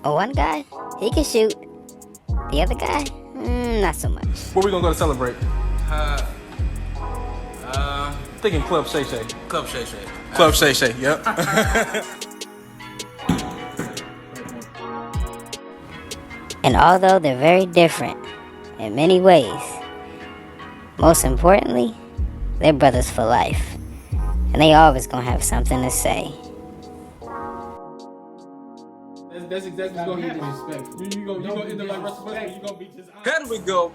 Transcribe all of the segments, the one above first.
One guy, he can shoot. The other guy, not so much. Where we gonna go to celebrate? Thinking Club Shay Shay. Club Shay Shay. Club Shay Shay, yep. And although they're very different in many ways, most importantly, they're brothers for life. And they always gonna have something to say. That's exactly what's gonna happen. You gonna end up like Russell Westbrook, you gonna be just Here we go.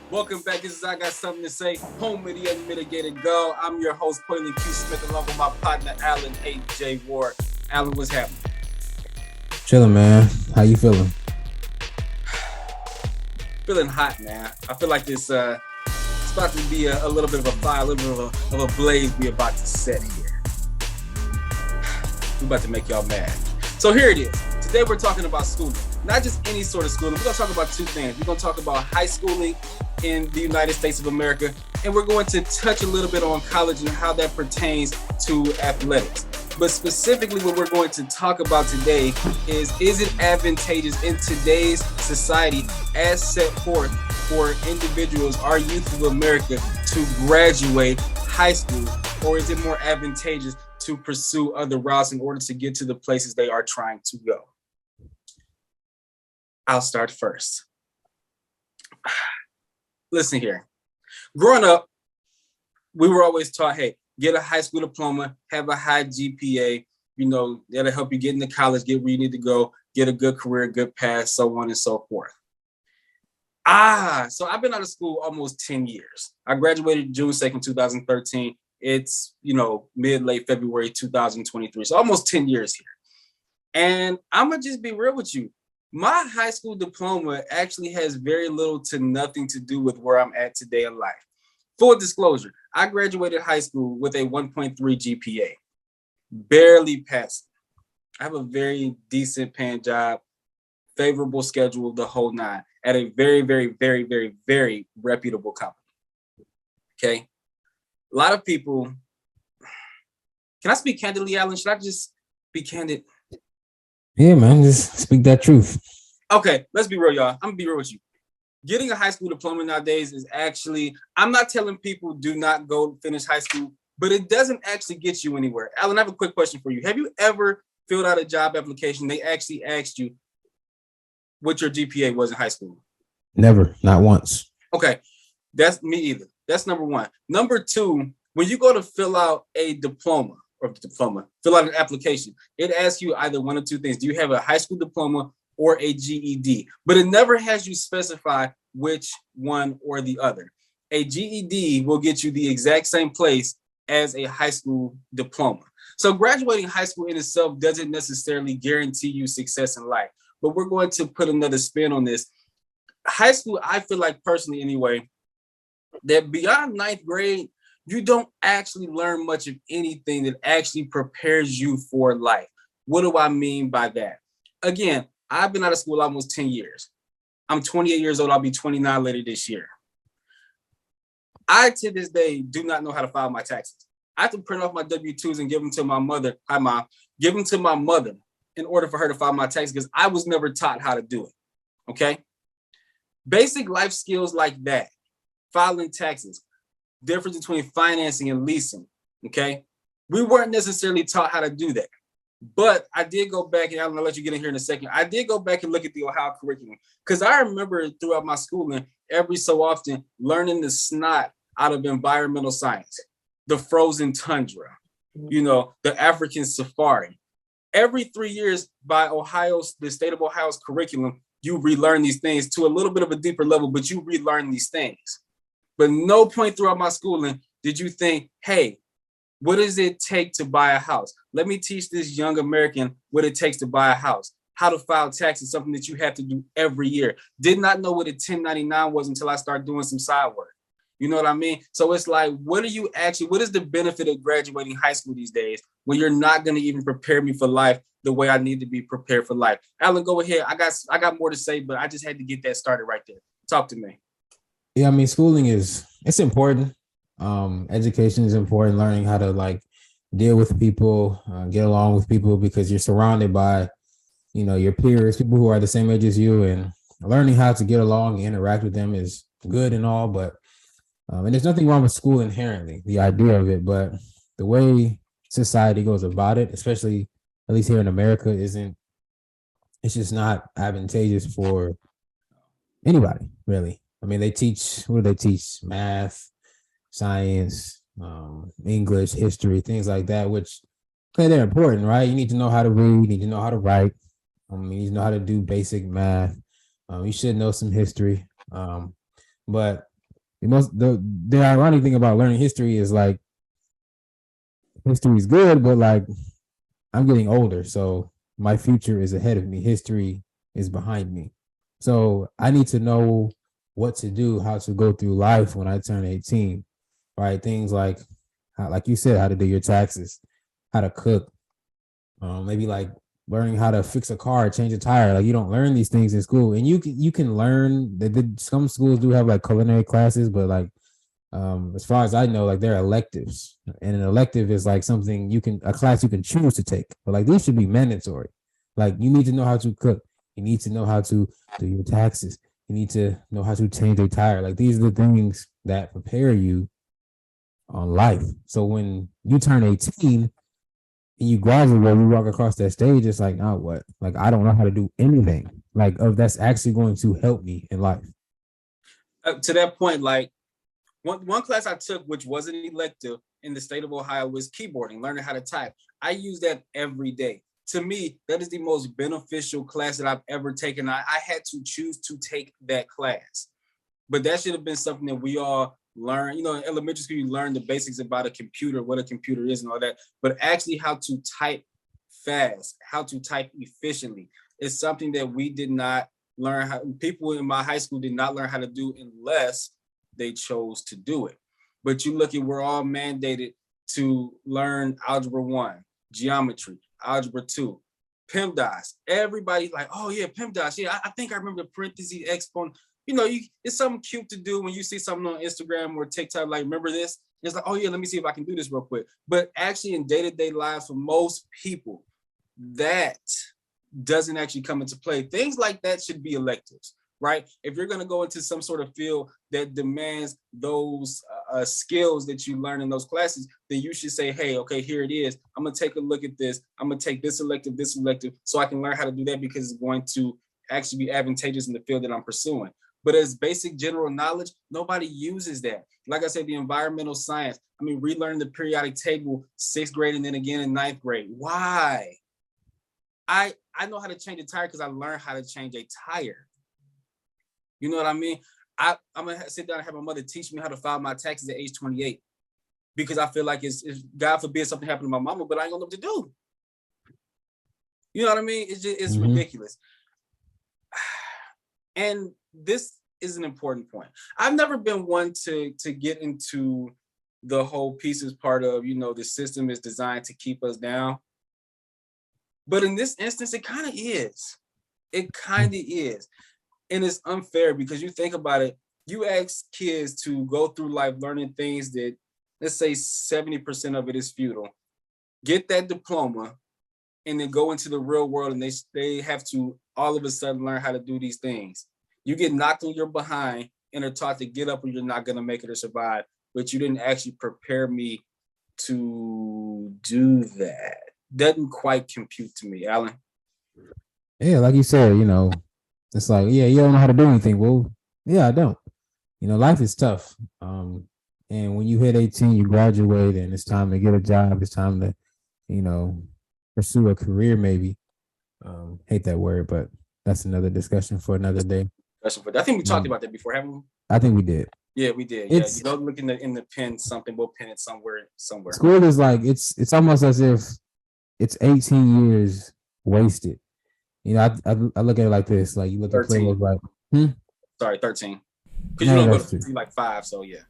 Welcome back. This is I Got Something to Say, home of the unmitigated go. I'm your host, Quaylen Q. Smith, along with my partner, Alan H.J. Ward. Alan, what's happening? Chilling, man. How you feeling? Feeling hot, man. I feel like it's about to be a little bit of a fire, a little bit of a blaze we about to set here. We're about to make y'all mad. So here it is. Today we're talking about schooling. Not just any sort of schooling. We're going to talk about two things. We're going to talk about high schooling in the United States of America, and we're going to touch a little bit on college and how that pertains to athletics. But specifically what we're going to talk about today is it advantageous in today's society as set forth for individuals, our youth of America, to graduate high school, or is it more advantageous to pursue other routes in order to get to the places they are trying to go? I'll start first. Listen here. Growing up, we were always taught, hey, get a high school diploma, have a high GPA, that'll help you get into college, get where you need to go, get a good career, good path, so on and so forth. So I've been out of school almost 10 years. I graduated June 2nd, 2013. It's, late February 2023. So almost 10 years here. And I'm going to just be real with you. My high school diploma actually has very little to nothing to do with where I'm at today in life. Full disclosure, I graduated high school with a 1.3 GPA, barely passing. I have a very decent paying job, favorable schedule, the whole nine, at a very, very, very, very, very reputable company. Okay. A lot of people, can I speak candidly, Alan? Should I just be candid? Yeah, man, just speak that truth. Okay, let's be real, y'all. I'm gonna be real with you. Getting a high school diploma nowadays is actually, I'm not telling people do not go finish high school, but it doesn't actually get you anywhere. Alan, I have a quick question for you. Have you ever filled out a job application? They actually asked you what your GPA was in high school? Never, not once. Okay, that's me either. That's number one. Number two, when you go to fill out a diploma, fill out an application, it asks you either one or two things. Do you have a high school diploma or a GED? But it never has you specify which one or the other. A GED will get you the exact same place as a high school diploma. So graduating high school in itself doesn't necessarily guarantee you success in life. But we're going to put another spin on this. High school, I feel like personally anyway, that beyond ninth grade, you don't actually learn much of anything that actually prepares you for life. What do I mean by that? Again, I've been out of school almost 10 years. I'm 28 years old. I'll be 29 later this year. I, to this day, do not know how to file my taxes. I have to print off my W-2s and give them to my mother. Hi, Mom. Give them to my mother in order for her to file my taxes because I was never taught how to do it. Okay? Basic life skills like that, filing taxes, difference between financing and leasing, okay? We weren't necessarily taught how to do that. But I did go back, and I'll let you get in here in a second. I did go back and look at the Ohio curriculum because I remember throughout my schooling, every so often, learning the snot out of environmental science, the frozen tundra, the African safari. Every 3 years by the state of Ohio's curriculum, you relearn these things to a little bit of a deeper level, but you relearn these things. But no point throughout my schooling did you think, hey, what does it take to buy a house? Let me teach this young American what it takes to buy a house. How to file taxes, something that you have to do every year. Did not know what a 1099 was until I started doing some side work. You know what I mean? So it's like, what is the benefit of graduating high school these days when you're not going to even prepare me for life the way I need to be prepared for life? Alan, go ahead. I got more to say, but I just had to get that started right there. Talk to me. Yeah, I mean, schooling it's important. Education is important. Learning how to deal with people, get along with people, because you're surrounded by your peers, people who are the same age as you, and learning how to get along and interact with them is good and all, but and there's nothing wrong with school inherently, the idea of it, but the way society goes about it, especially at least here in America, it's just not advantageous for anybody, really. I mean, what do they teach? Math, science, English, history, things like that, which okay, they're important, right? You need to know how to read, you need to know how to write, you need to know how to do basic math. You should know some history. But the ironic thing about learning history is like history is good, but like I'm getting older, so my future is ahead of me. History is behind me. So I need to know what to do, how to go through life when I turn 18, right? Things like you said, how to do your taxes, how to cook, maybe like learning how to fix a car, change a tire. Like you don't learn these things in school, and you can learn that some schools do have like culinary classes, but like as far as I know, like they're electives, and an elective is like something a class you can choose to take, but like these should be mandatory. Like you need to know how to cook, you need to know how to do your taxes, you need to know how to change a tire. Like these are the things that prepare you on life. So when you turn 18 and you graduate, you walk across that stage, it's like, now what? Like I don't know how to do anything like that's actually going to help me in life. To that point, like one class I took, which wasn't elective in the state of Ohio, was keyboarding, learning how to type. I use that every day. To me, that is the most beneficial class that I've ever taken. I had to choose to take that class, but that should have been something that we all learn. In elementary school, you learn the basics about a computer, what a computer is and all that, but actually how to type fast, how to type efficiently is something that we did not learn. People in my high school did not learn how to do unless they chose to do it. But you look at, we're all mandated to learn Algebra 1, geometry, Algebra 2, PEMDAS. Everybody's like, oh yeah, PEMDAS. Yeah, I think I remember the parentheses, exponent. It's something cute to do when you see something on Instagram or TikTok, like, remember this? It's like, oh yeah, let me see if I can do this real quick. But actually in day-to-day lives for most people, that doesn't actually come into play. Things like that should be electives, right? If you're going to go into some sort of field that demands those skills that you learn in those classes, then you should say, hey, okay, here it is. I'm going to take a look at this. I'm going to take this elective, so I can learn how to do that because it's going to actually be advantageous in the field that I'm pursuing. But as basic general knowledge, nobody uses that. Like I said, the environmental science, relearning the periodic table, 6th grade and then again in 9th grade. Why? I know how to change a tire because I learned how to change a tire. You know what I mean? I'm going to sit down and have my mother teach me how to file my taxes at age 28 because I feel like it's God forbid something happened to my mama, but I ain't gonna know what to do. You know what I mean? It's ridiculous. And this is an important point. I've never been one to get into the whole pieces part of, the system is designed to keep us down. But in this instance, it kind of is. It kind of is. And it's unfair because you think about it, you ask kids to go through life learning things that, let's say 70% of it is futile, get that diploma, and then go into the real world and they have to all of a sudden learn how to do these things. You get knocked on your behind and are taught to get up or you're not going to make it or survive, but you didn't actually prepare me to do that. Doesn't quite compute to me, Alan. Yeah, like you said, it's like, yeah, you don't know how to do anything. Well, yeah, I don't. Life is tough. And when you hit 18, you graduate and it's time to get a job. It's time to, pursue a career, maybe. Hate that word, but that's another discussion for another day. I think we talked about that before, haven't we? I think we did. Yeah, we did. You don't look in the pen something, we'll pin it somewhere. School is like, it's almost as if it's 18 years wasted. I look at it like this. Like you look 13. At players like, Sorry, 13. Because you don't go to like 5, so yeah.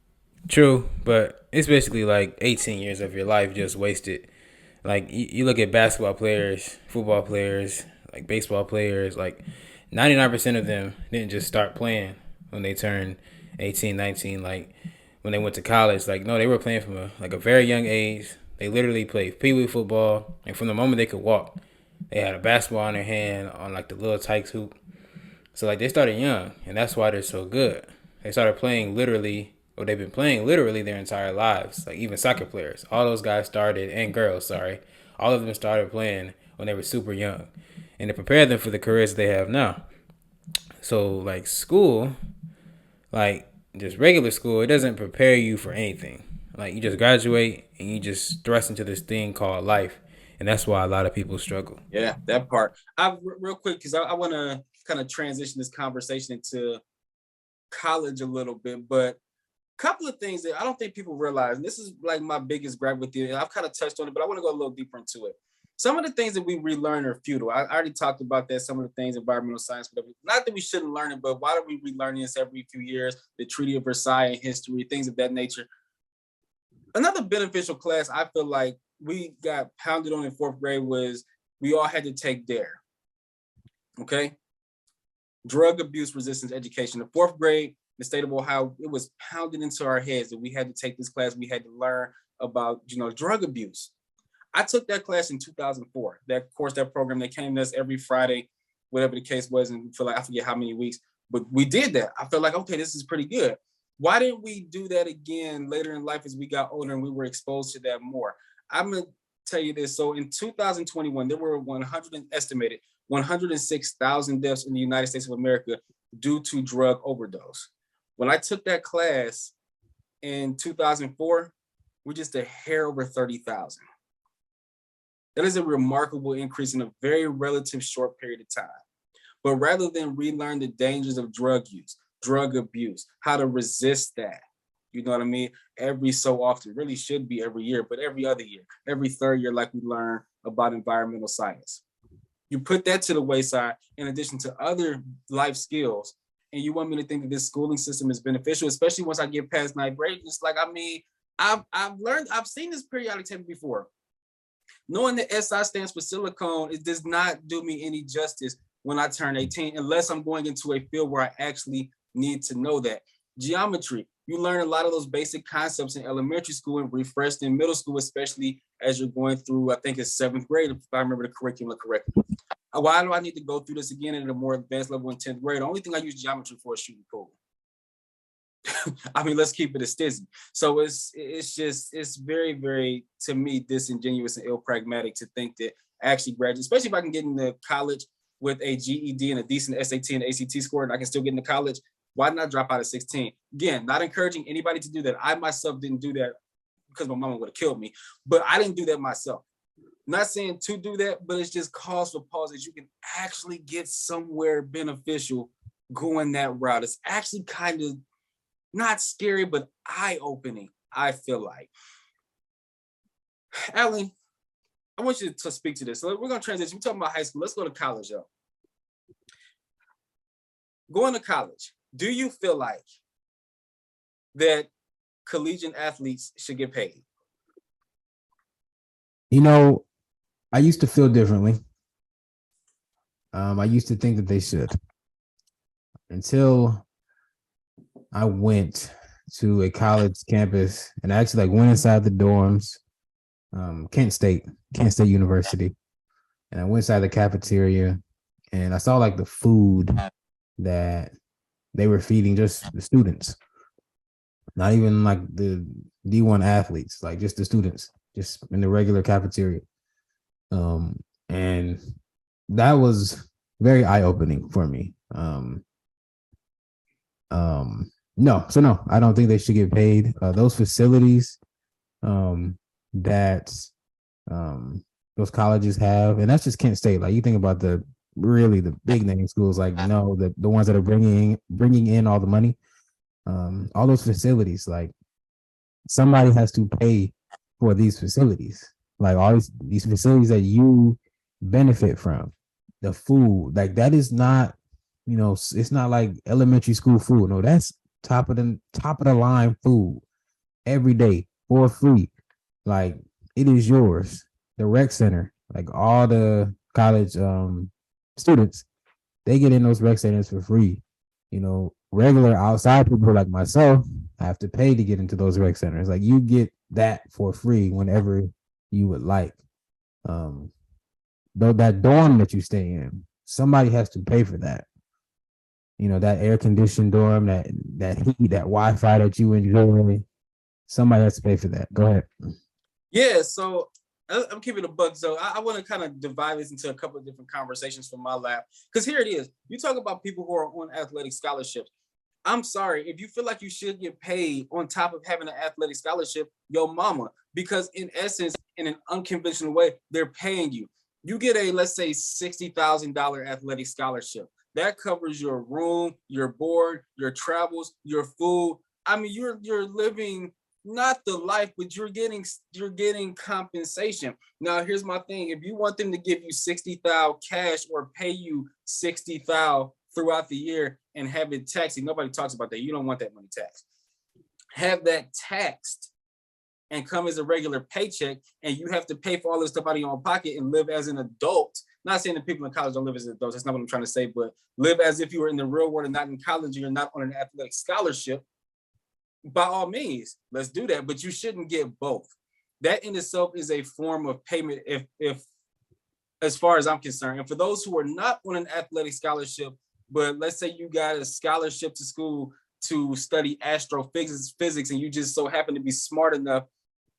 True, but it's basically like 18 years of your life just wasted. Like you look at basketball players, football players, like baseball players, like 99% of them didn't just start playing when they turned 18, 19, like when they went to college. Like, no, they were playing from a very young age. They literally played pee-wee football, and from the moment they could walk, They had a basketball in their hand on like the little Tykes hoop. So like they started young, and that's why they're so good. They started playing literally, or they've been playing literally their entire lives. Like even soccer players, all those guys started, and girls, sorry, all of them started playing when they were super young, and it prepared them for the careers they have now. So like school, like just regular school, it doesn't prepare you for anything. Like you just graduate and you just thrust into this thing called life, and that's why a lot of people struggle. Yeah, that part. Real quick, because I want to kind of transition this conversation into college a little bit, but a couple of things that I don't think people realize, and this is like my biggest gripe with you, and I've kind of touched on it, but I want to go a little deeper into it. Some of the things that we relearn are futile. I already talked about that. Some of the things, environmental science, whatever. Not that we shouldn't learn it, but why do we relearn this every few years? The Treaty of Versailles and history, things of that nature. Another beneficial class I feel like we got pounded on in fourth grade was we all had to take DARE. Okay, drug abuse resistance education. The fourth grade, the state of Ohio, it was pounded into our heads that we had to take this class. We had to learn about, drug abuse. I took that class in 2004. That course, that program, they came to us every Friday, whatever the case was, and for like I forget how many weeks, but we did that. I felt like, okay, this is pretty good. Why didn't we do that again later in life as we got older and we were exposed to that more? I'm gonna tell you this. So in 2021, there were estimated 106,000 deaths in the United States of America due to drug overdose. When I took that class in 2004, we're just a hair over 30,000. That is a remarkable increase in a very relative short period of time. But rather than relearn the dangers of drug use, drug abuse, how to resist that, you know what I mean? Every so often, really should be every year, but every other year, every third year, like we learn about environmental science. You put that to the wayside in addition to other life skills, and you want me to think that this schooling system is beneficial, especially once I get past ninth grade. It's like, I've seen this periodic table before. Knowing that SI stands for silicone, it does not do me any justice when I turn 18, unless I'm going into a field where I actually need to know that. Geometry, you learn a lot of those basic concepts in elementary school and refreshed in middle school, especially as you're going through, I think it's seventh grade, if I remember the curriculum correctly. Why do I need to go through this again at a more advanced level in 10th grade? The only thing I use geometry for is shooting pool. I mean, let's keep it a stizzy. So it's very, very, to me, disingenuous and ill-pragmatic to think that actually graduate, especially if I can get into college with a GED and a decent SAT and ACT score, and I can still get into college. Why not drop out at 16? Again, not encouraging anybody to do that. I myself didn't do that because my mama would have killed me, but I didn't do that myself. Not saying to do that, but it's just cause for pause that you can actually get somewhere beneficial going that route. It's actually kind of not scary, but eye-opening, I feel like. Alan, I want you to speak to this. So we're going to transition. We're talking about high school. Let's go to college, though. Going to college, do you feel like that collegiate athletes should get paid? I used to feel differently. I used to think that they should. Until I went to a college campus and I actually went inside the dorms, Kent State University. And I went inside the cafeteria and I saw the food that they were feeding just the students, not even the D1 athletes, just the students, just in the regular cafeteria. And that was very eye-opening for me. No, I don't think they should get paid. Those facilities that those colleges have, and that's just Kent State. You think about the big name schools, the ones that are bringing in all the money, all those facilities, somebody has to pay for these facilities, all these facilities that you benefit from. The food, that is not, it's not like elementary school food. No, that's top of the line food every day for free. It is yours. The rec center, all the college students, they get in those rec centers for free. Regular outside people like myself have to pay to get into those rec centers. You get that for free whenever you would like. though that dorm that you stay in, somebody has to pay for that. You know, that air conditioned dorm, that heat, that Wi-Fi that you enjoy. Somebody has to pay for that. Go ahead. Yeah, so I'm keeping a buck. So I want to kind of divide this into a couple of different conversations from my lap. Because here it is. You talk about people who are on athletic scholarships. I'm sorry, if you feel like you should get paid on top of having an athletic scholarship, your mama, because in essence, in an unconventional way, they're paying you. You get a, let's say, $60,000 athletic scholarship. That covers your room, your board, your travels, your food. I mean, you're living not the life, but you're getting compensation. Now, here's my thing. If you want them to give you 60,000 cash or pay you 60,000 throughout the year and have it taxed, nobody talks about that. You don't want that money taxed. Have that taxed and come as a regular paycheck, and you have to pay for all this stuff out of your own pocket and live as an adult. Not saying that people in college don't live as adults. That's not what I'm trying to say, but live as if you were in the real world and not in college and you're not on an athletic scholarship. By all means, let's do that, but you shouldn't get both. That in itself is a form of payment, if as far as I'm concerned. And for those who are not on an athletic scholarship, but let's say you got a scholarship to school to study astrophysics, and you just so happen to be smart enough,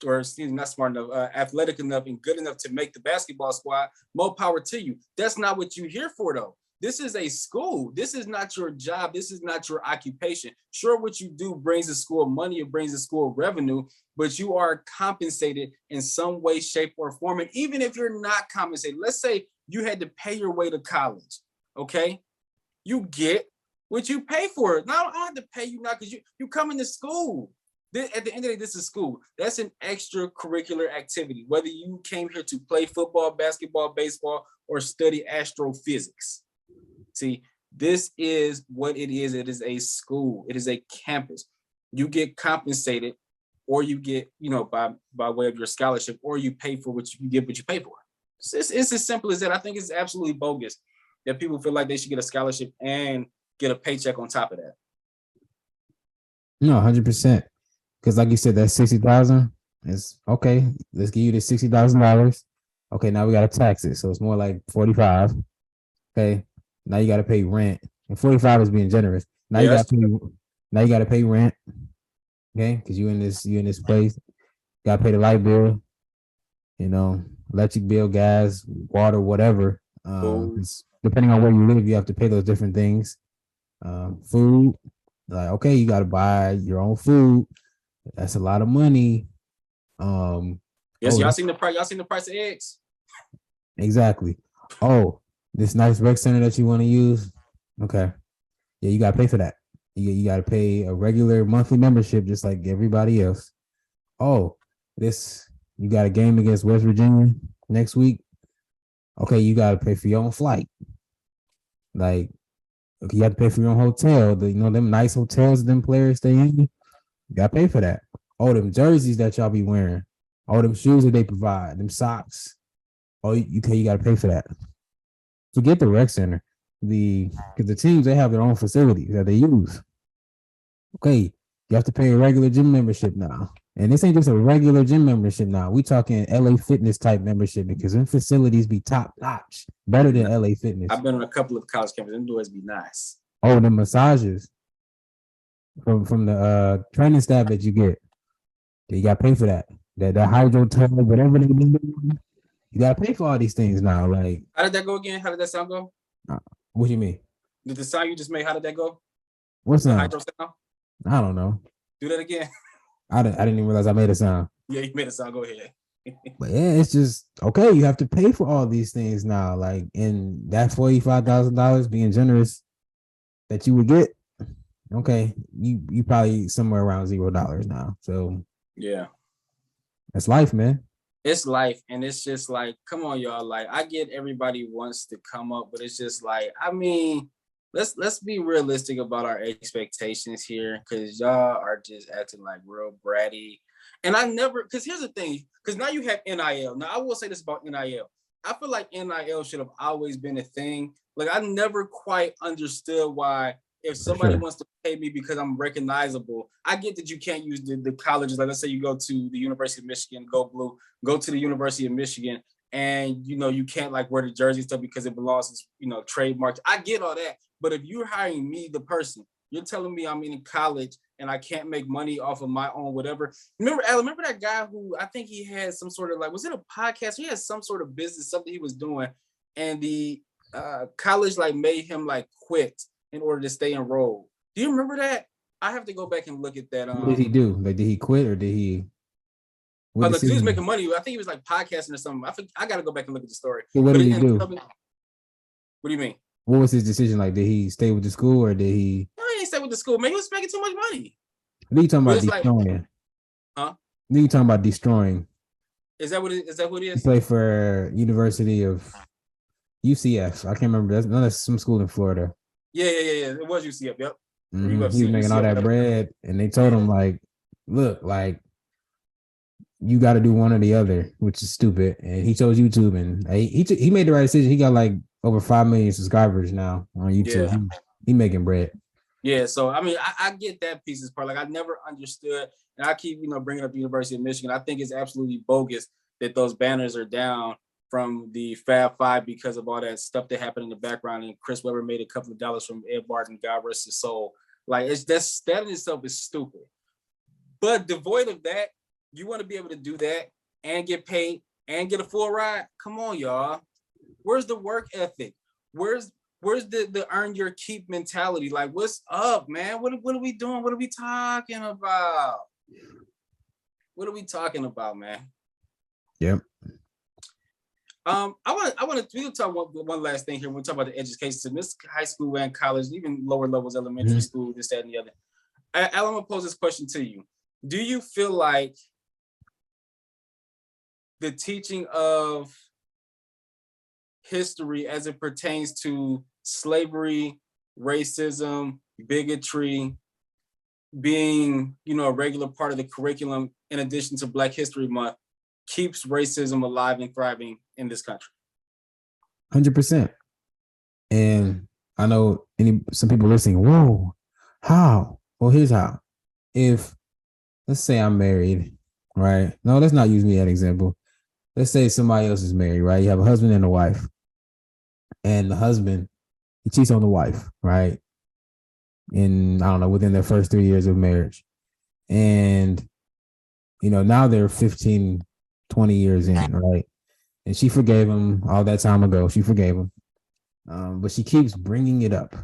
or excuse me, not smart enough, athletic enough and good enough to make the basketball squad, more power to you. That's not what you're here for, though. This is a school. This is not your job. This is not your occupation. Sure, what you do brings the school money, it brings the school revenue, but you are compensated in some way, shape, or form. And even if you're not compensated, let's say you had to pay your way to college, okay? You get what you pay for. Now, I don't have to pay you now because you come into school. At the end of the day, this is school. That's an extracurricular activity, whether you came here to play football, basketball, baseball, or study astrophysics. See, this is what it is. It is a school. It is a campus. You get compensated, or you get, by way of your scholarship, or you pay for what you get, what you pay for. It's as simple as that. I think it's absolutely bogus that people feel like they should get a scholarship and get a paycheck on top of that. No, 100%. Because like you said, that 60,000 is okay. Let's give you the $60,000. Okay, now we got to tax it, so it's more like 45. Okay, now you got to pay rent, and 45 is being generous. Now you got to pay rent. Okay, because you in this place. Got to pay the light bill, electric bill, gas, water, whatever. Depending on where you live, you have to pay those different things. Food, like okay, you got to buy your own food. That's a lot of money. Yes, y'all seen the price. Y'all seen the price of eggs? Exactly. Oh, this nice rec center that you want to use. Okay. Yeah, you gotta pay for that. You gotta pay a regular monthly membership just like everybody else. Oh, you got a game against West Virginia next week. Okay, you gotta pay for your own flight. Like, okay, you have to pay for your own hotel. Them nice hotels them players stay in. You gotta pay for that. Oh, them jerseys that y'all be wearing. Oh, them shoes that they provide. Them socks. Oh, you gotta pay for that. Forget the rec center. Because the teams, they have their own facilities that they use. Okay, you have to pay a regular gym membership now. And this ain't just a regular gym membership now. We talking LA Fitness type membership because them facilities be top notch. Better than LA Fitness. I've been on a couple of college campuses. Them doors be nice. Oh, the massages. From the training staff that you get, you got to pay for that. That hydro tub, whatever they do, you got to pay for all these things now. Like, how did that go again? How did that sound go? What do you mean? Did the sound you just made? How did that go? What's the sound? hydro sound? I don't know. Do that again. I didn't even realize I made a sound. Yeah, you made a sound. Go ahead. But yeah, it's just okay. You have to pay for all these things now. Like, and that $45,000 being generous that you would get. Okay, you probably somewhere around $0 now. So yeah, that's life, man. It's life, and it's just like, come on, y'all. Like, I get everybody wants to come up, but it's just like, I mean, let's be realistic about our expectations here, because y'all are just acting like real bratty. And because here's the thing, because now you have NIL. Now I will say this about NIL. I feel like NIL should have always been a thing. Like, I never quite understood why. If somebody wants to pay me because I'm recognizable, I get that you can't use the colleges. Like, let's say you go to the University of Michigan, go blue, go to the University of Michigan, and you can't like wear the jersey stuff because it belongs to trademark. I get all that, but if you're hiring me, the person, you're telling me I'm in college and I can't make money off of my own whatever. Remember that guy who I think he had some sort of like, was it a podcast? He had some sort of business, something he was doing, and the college like made him like quit in order to stay enrolled. Do you remember that? I have to go back and look at that. What did he do? Like, did he quit or did he? Look, he was making money. I think he was like podcasting or something. I got to go back and look at the story. So what did he do? What do you mean? What was his decision? Like, did he stay with the school or did he? No, he didn't stay with the school, man. He was making too much money. What are you talking about destroying? Huh? What are you talking about destroying? Is that what it is? He played for University of UCF. I can't remember. That's some school in Florida. Yeah. It was UCF. Yep. Mm-hmm. He was making all that bread, and they told him like, "Look, like you got to do one or the other," which is stupid. And he chose YouTube, and he made the right decision. He got like over 5 million subscribers now on YouTube. Yeah. He making bread. Yeah, so I mean, I get that piece as part. Like I never understood, and I keep bringing up the University of Michigan. I think it's absolutely bogus that those banners are down from the Fab Five because of all that stuff that happened in the background. And Chris Webber made a couple of dollars from Ed Barton, God rest his soul. Like that in itself is stupid. But devoid of that, you want to be able to do that and get paid and get a full ride? Come on, y'all. Where's the work ethic? Where's the earn your keep mentality? Like, what's up, man? What are we doing? What are we talking about? What are we talking about, man? Yep. I want to talk one last thing here. When we talk about the education system, this high school and college, even lower levels, elementary school, this, that, and the other. Alan, I'm gonna pose this question to you. Do you feel like the teaching of history as it pertains to slavery, racism, bigotry, being, a regular part of the curriculum in addition to Black History Month, keeps racism alive and thriving in this country? 100%. And I know some people listening, whoa, how? Well, here's how. If, let's say I'm married, right? No, let's not use me as an example. Let's say somebody else is married, right? You have a husband and a wife. And the husband, he cheats on the wife, right? I don't know, within their first 3 years of marriage. And, now they're 15, 20 years in, right? And she forgave him all that time ago. She forgave him. But she keeps bringing it up.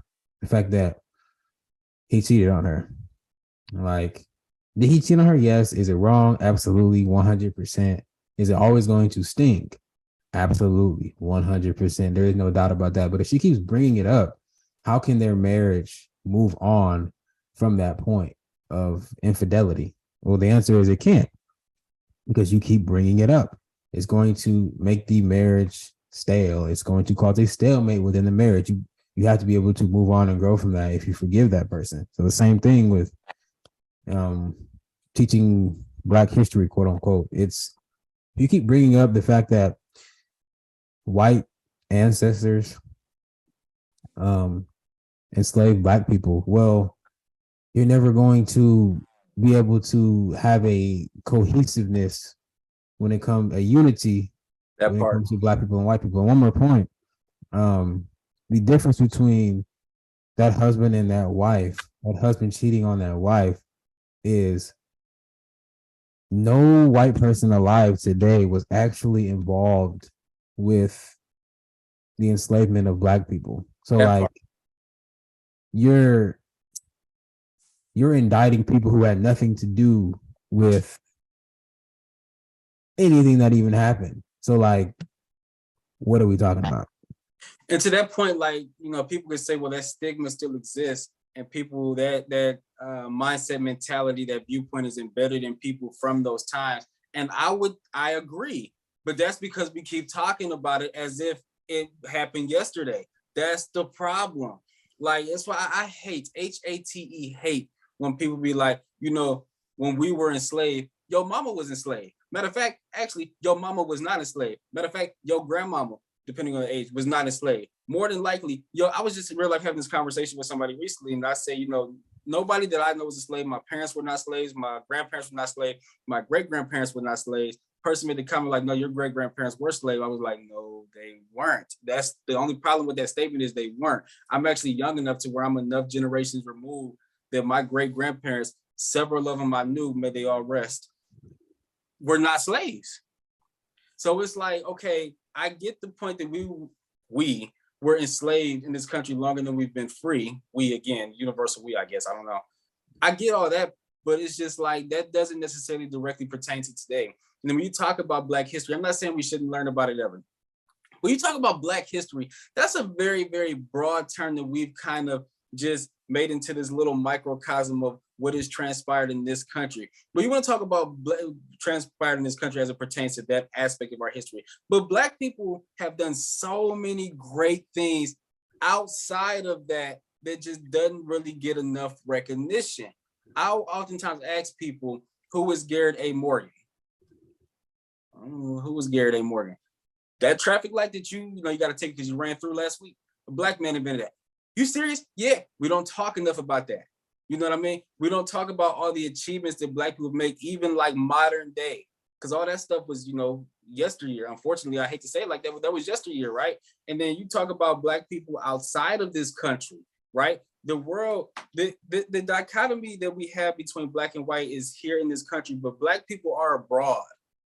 The fact that he cheated on her. Like, did he cheat on her? Yes. Is it wrong? Absolutely. 100%. Is it always going to stink? Absolutely. 100%. There is no doubt about that. But if she keeps bringing it up, how can their marriage move on from that point of infidelity? Well, the answer is it can't, because you keep bringing it up. It's going to make the marriage stale. It's going to cause a stalemate within the marriage. You have to be able to move on and grow from that if you forgive that person. So the same thing with teaching Black history, quote unquote. It's, you keep bringing up the fact that white ancestors enslaved Black people. Well, you're never going to be able to have a cohesiveness when it comes a unity when it comes to Black people and white people. And one more point, the difference between that husband and that wife, that husband cheating on that wife, is no white person alive today was actually involved with the enslavement of Black people. So like you're indicting people who had nothing to do with anything that even happened. So like, what are we talking about? And to that point, like, people could say, well, that stigma still exists, and people that mindset, mentality, that viewpoint is embedded in people from those times. And I agree, but that's because we keep talking about it as if it happened yesterday. That's the problem. Like, that's why I hate, hate, hate when people be like, when we were enslaved, your mama was enslaved. Matter of fact, actually, your mama was not enslaved. Matter of fact, your grandmama, depending on the age, was not enslaved. More than likely, I was just in real life having this conversation with somebody recently, and I say, nobody that I know was a slave. My parents were not slaves. My grandparents were not slaves. My great-grandparents were not slaves. person made the comment like, no, your great grandparents were slaves. I was like, no, they weren't. That's the only problem with that statement is they weren't. I'm actually young enough to where I'm enough generations removed that my great grandparents, several of them I knew, may they all rest, were not slaves. So it's like, okay, I get the point that we were enslaved in this country longer than we've been free. We, again, universal we, I guess, I don't know. I get all that, but it's just like, that doesn't necessarily directly pertain to today. And then when you talk about Black history, I'm not saying we shouldn't learn about it ever. When you talk about Black history, that's a very, very broad term that we've kind of just made into this little microcosm of what is transpired in this country. But you want to talk about transpired in this country as it pertains to that aspect of our history. But Black people have done so many great things outside of that that just doesn't really get enough recognition. I'll oftentimes ask people, who was Garrett A. Morgan? Who was Garrett A. Morgan? That traffic light that you got to take because you ran through last week? A Black man invented that. You serious? Yeah, we don't talk enough about that. You know what I mean? We don't talk about all the achievements that Black people make, even like modern day, because all that stuff was, yesteryear. Unfortunately, I hate to say it like that, but that was yesteryear, right? And then you talk about Black people outside of this country, right? The world, the dichotomy that we have between Black and white is here in this country, but Black people are abroad,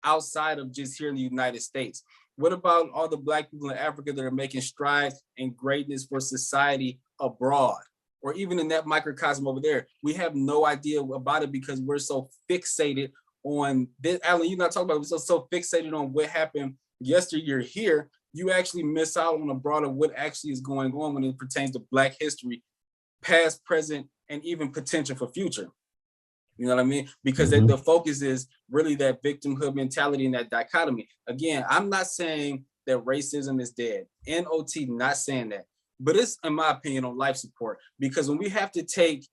outside of just here in the United States. What about all the Black people in Africa that are making strides and greatness for society abroad, or even in that microcosm over there? We have no idea about it because we're so fixated on this. Alan, you're not talking about it. We're so fixated on what happened yesteryear here. You actually miss out on a broader what actually is going on when it pertains to Black history, past, present, and even potential for future. You know what I mean? Because the focus is really that victimhood mentality and that dichotomy. Again, I'm not saying that racism is dead. NOT, not saying that. But it's, in my opinion, on life support. Because when we have to take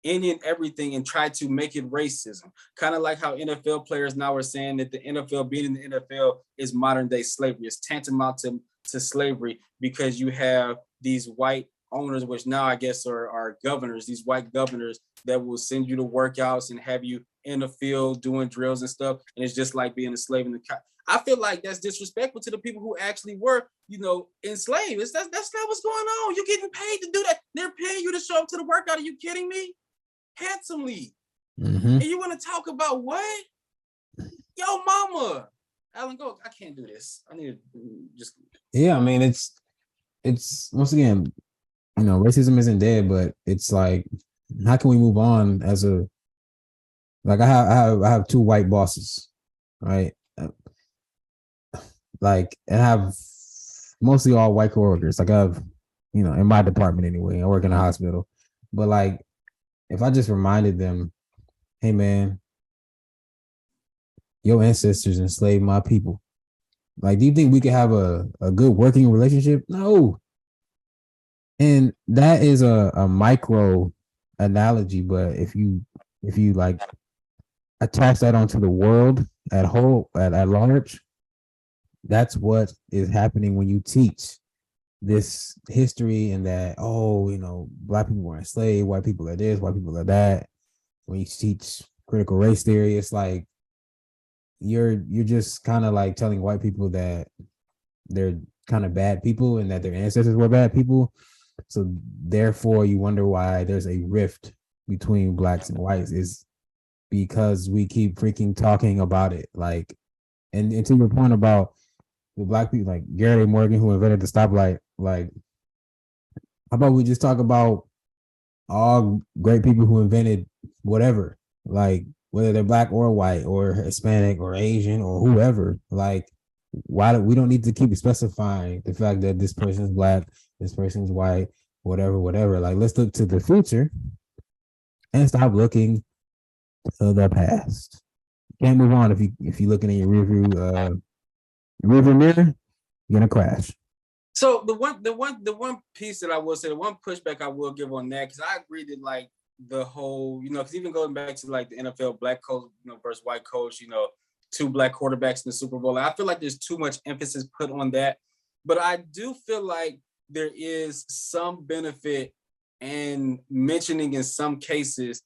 any and everything and try to make it racism, kind of like how NFL players now are saying that the NFL, being in the NFL, is modern day slavery. It's tantamount to slavery because you have these white owners, which now I guess are governors, these white governors that will send you to workouts and have you in the field doing drills and stuff. And it's just like being a slave in the I feel like that's disrespectful to the people who actually were, enslaved. That's not what's going on. You're getting paid to do that. They're paying you to show up to the workout. Are you kidding me? Handsomely. And you want to talk about what? Yo, mama. Alan, go. I can't do this. I need to just. Yeah, I mean, it's once again, racism isn't dead, but it's like, how can we move on as a, like, I have two white bosses, right? Like, and I have mostly all white coworkers. Like, I have, in my department anyway, I work in a hospital. But like, if I just reminded them, hey man, your ancestors enslaved my people. Like, do you think we could have a good working relationship? No. And that is a micro analogy, but if you like attach that onto the world at large, that's what is happening when you teach this history and that, Black people were enslaved, white people are this, white people are that. When you teach critical race theory, it's like you're just kind of like telling white people that they're kind of bad people and that their ancestors were bad people. So therefore you wonder why there's a rift between Blacks and whites, is because we keep freaking talking about it. Like, and to your point about the Black people, like Garrett A. Morgan, who invented the stoplight, like, how about we just talk about all great people who invented whatever, like whether they're Black or white or Hispanic or Asian or whoever. Like, why we don't need to keep specifying the fact that this person's Black, this person's white, whatever. Like, let's look to the future and stop looking to the past. You can't move on if you're looking in your rearview mirror, you're gonna crash. So the one piece that I will say, the one pushback I will give on that, because I agree that like the whole, because even going back to like the NFL Black coach, versus white coach, two Black quarterbacks in the Super Bowl, I feel like there's too much emphasis put on that. But I do feel like there is some benefit in mentioning in some cases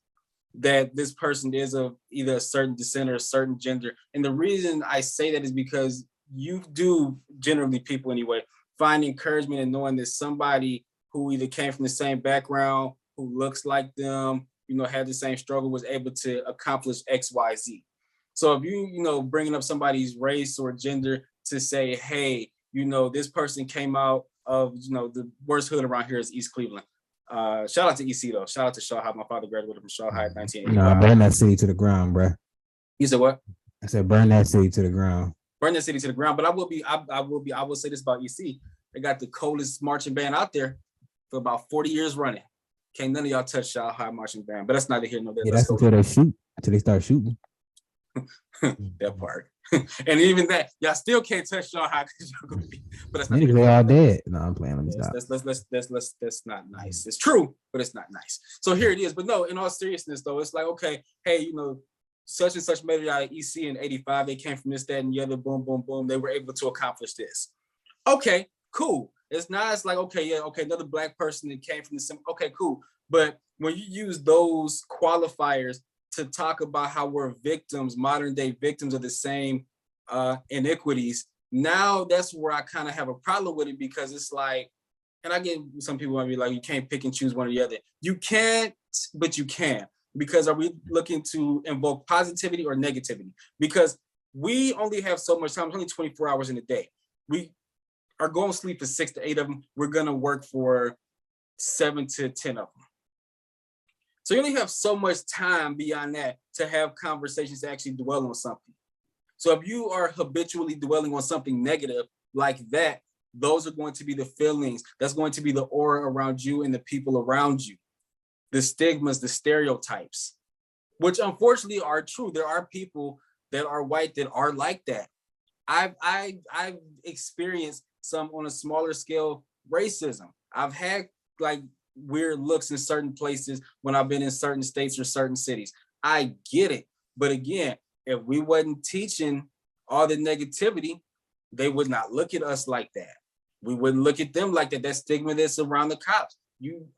that this person is of either a certain descent or a certain gender. And the reason I say that is because you do, generally people anyway, find encouragement in knowing that somebody who either came from the same background, who looks like them, had the same struggle, was able to accomplish X, Y, Z. So if bringing up somebody's race or gender to say, hey, this person came out of, the worst hood around here is East Cleveland. Shout out to EC though. Shout out to Shaw High. My father graduated from Shaw High in 1985. Nah, burn that city to the ground, bro. You said what? I said burn that city to the ground. Burn that city to the ground. But I will say this about EC. They got the coldest marching band out there for about 40 years running. Can't none of y'all touch Shaw High marching band. But that's neither here nor there. Yeah, that's until they shoot. Until they start shooting. That part. And even that, y'all still can't touch Shaw High because y'all gonna be. But that's not. They all dead. No, I'm playing. Let me stop. That's not nice. It's true, but it's not nice. So here it is. But no, in all seriousness, though, it's like, okay, hey, such and such made it out of EC in 85. They came from this, that, and the other. Boom, boom, boom. They were able to accomplish this. Okay, cool. It's not. It's like, okay, yeah, okay, another black person that came from the same. Okay, cool. But when you use those qualifiers to talk about how we're victims, modern day victims of the same iniquities, now that's where I kind of have a problem with it, because it's like, and I get some people might be like, you can't pick and choose one or the other. You can't, but you can. Because are we looking to invoke positivity or negativity? Because we only have so much time. It's only 24 hours in a day. We are going to sleep for 6 to 8 of them. We're going to work for 7 to 10 of them. So you only have so much time beyond that to have conversations to actually dwell on something. So if you are habitually dwelling on something negative like that, those are going to be the feelings. That's going to be the aura around you and the people around you. The stigmas, the stereotypes, which unfortunately are true. There are people that are white that are like that. I've experienced some on a smaller scale racism. I've had like weird looks in certain places when I've been in certain states or certain cities. I get it. But again, if we wasn't teaching all the negativity, they would not look at us like that. We wouldn't look at them like that. That stigma that's around the cops.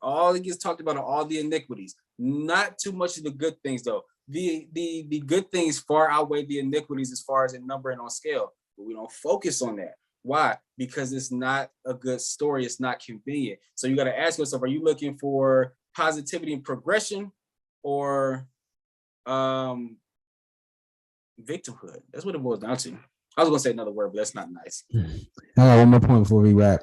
All it gets talked about are all the iniquities. Not too much of the good things though. The good things far outweigh the iniquities as far as in number and on scale. But we don't focus on that. Why? Because it's not a good story. It's not convenient. So you got to ask yourself, are you looking for positivity and progression or victimhood? That's what it boils down to. I was going to say another word, but that's not nice. I got one more point before we wrap.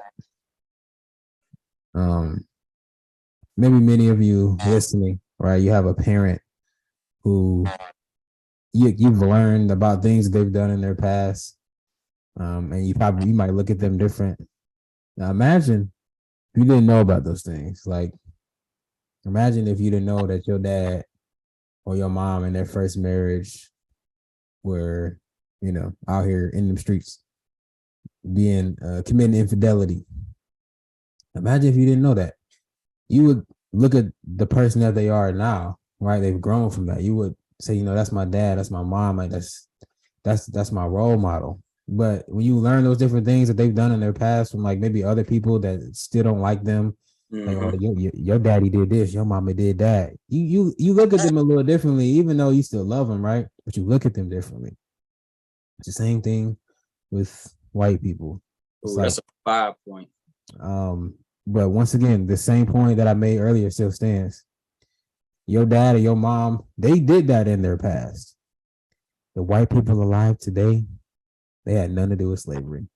Maybe many of you listening, right? You have a parent who you've learned about things they've done in their past. And you might look at them different. Now imagine if you didn't know about those things. Like, imagine if you didn't know that your dad or your mom in their first marriage were, out here in the streets being committing infidelity. Imagine if you didn't know that. You would look at the person that they are now, right? They've grown from that. You would say, that's my dad, that's my mom, like that's my role model. But when you learn those different things that they've done in their past from like maybe other people that still don't like them, like, oh, your daddy did this, your mama did that. You look at them a little differently, even though you still love them, right? But you look at them differently. It's the same thing with white people. Ooh, that's a 5 point. But once again, the same point that I made earlier still stands. Your dad or your mom, they did that in their past. The white people alive today, they had nothing to do with slavery.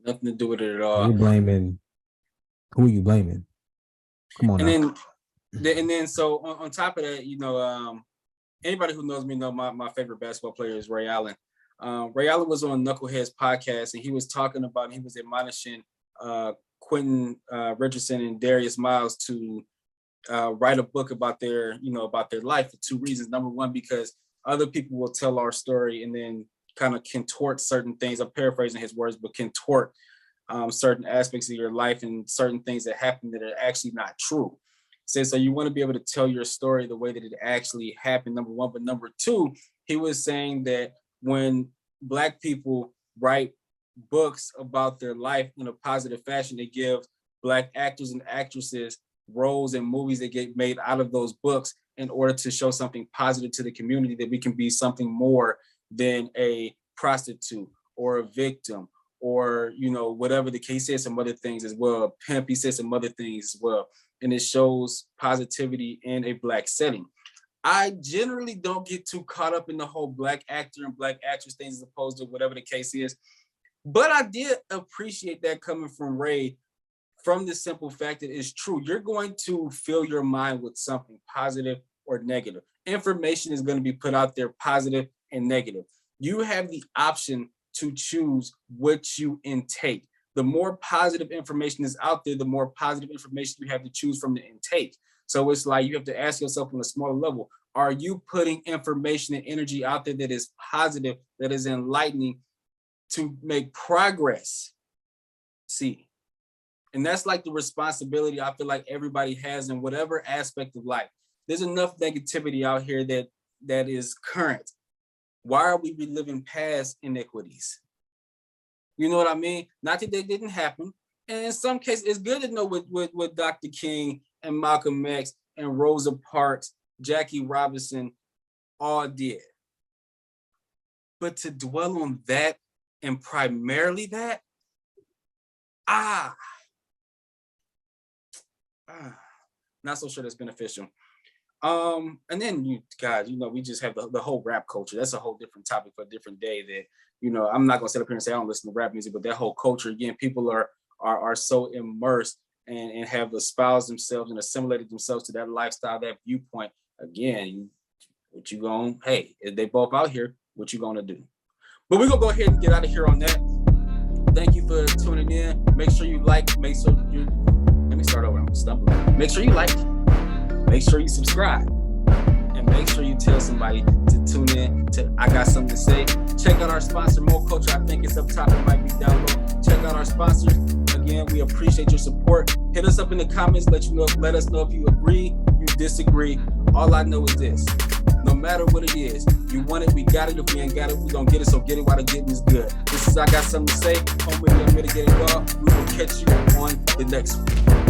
Nothing to do with it at all. You're blaming. Who are you blaming? Come on. And then, so on top of that, anybody who knows me know my favorite basketball player is Ray Allen. Ray Allen was on Knuckleheads podcast, and he was talking about, he was admonishing Quentin Richardson and Darius Miles to write a book about their life for 2 reasons. Number one, because other people will tell our story and then kind of contort certain things. I'm paraphrasing his words, but contort certain aspects of your life and certain things that happen that are actually not true. So you want to be able to tell your story the way that it actually happened, number one. But number two, he was saying that when Black people write books about their life in a positive fashion, they give Black actors and actresses roles in movies that get made out of those books, in order to show something positive to the community, that we can be something more than a prostitute or a victim, or, you know, whatever the case. He said some other things as well. A pimp, he said some other things as well. And it shows positivity in a Black setting. I generally don't get too caught up in the whole Black actor and Black actress things as opposed to whatever the case is. But I did appreciate that coming from Ray, from the simple fact that it's true. You're going to fill your mind with something positive or negative. Information is going to be put out there, positive and negative. You have the option to choose what you intake. The more positive information is out there, the more positive information you have to choose from the intake. So it's like you have to ask yourself on a smaller level, are you putting information and energy out there that is positive, that is enlightening to make progress? See, and that's like the responsibility I feel like everybody has in whatever aspect of life. There's enough negativity out here that is current. Why are we reliving past iniquities? You know what I mean? Not that they didn't happen. And in some cases, it's good to know what Dr. King and Malcolm X and Rosa Parks, Jackie Robinson all did. But to dwell on that and primarily that, not so sure that's beneficial. And then you guys, you know, we just have the whole rap culture. That's a whole different topic for a different day that, you know, I'm not gonna sit up here and say I don't listen to rap music, but that whole culture, again, people are so immersed and have espoused themselves and assimilated themselves to that lifestyle, that viewpoint. Again, what you gonna, hey, if they both out here, what you gonna do? But we're gonna go ahead and get out of here on that. Thank you for tuning in. Make sure you like, make sure you, let me start over, I'm stumbling. Make sure you like, make sure you subscribe, and make sure you tell somebody to tune in to I Got Something to Say. Check out our sponsor, Mo Culture. I think it's up top, it might be down low. Check out our sponsors. Again, we appreciate your support. Hit us up in the comments, let us know if you agree, you disagree. All I know is this: no matter what it is, you want it, we got it. If we ain't got it, we gonna get it. So get it while the getting is good. This is I Got Something to Say. Home with the Unmitigated Law. We will catch you on the next one.